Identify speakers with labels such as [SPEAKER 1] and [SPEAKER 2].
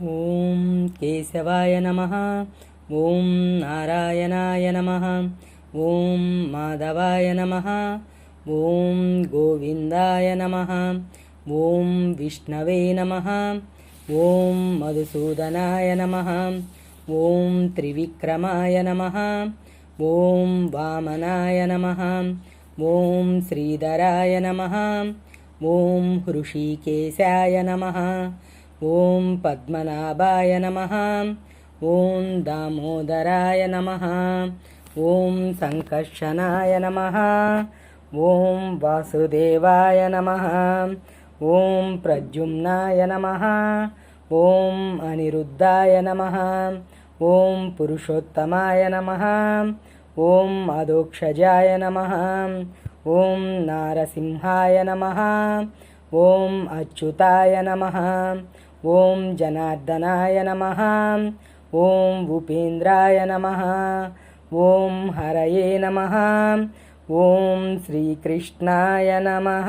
[SPEAKER 1] ఓం కేశవాయ నమః. ఓం నారాయణాయ నమః. ఓం మాధవాయ నమః. ఓం గోవిందాయ నమః. ఓం విష్ణవే నమః. ఓం మధుసూదనాయ నమః. ఓం త్రివిక్రమాయ నమః. ఓం వామనాయ నమః. ఓం శ్రీధరాయ నమః. ఓం హృషీకేశాయ నమః. ఓం పద్మనాభాయ నమః. ఓం దామోదరాయ నమః. ఓం సంకర్షణాయ నమః. ఓం వాసుదేవాయ నమః. ఓం ప్రద్యుమ్నాయ నమః. ఓం అనిరుద్ధాయ నమః. ఓం పురుషోత్తమాయ నమః. ఓం అధోక్షజాయ నమః. ఓం నారసింహాయ నమః. ఓం అచ్యుతాయ నమః. ఓం జనార్దనాయ నమః. ఓం ఉపేంద్రాయ నమః. ఓం హరయే నమః. ఓం శ్రీకృష్ణాయ నమః.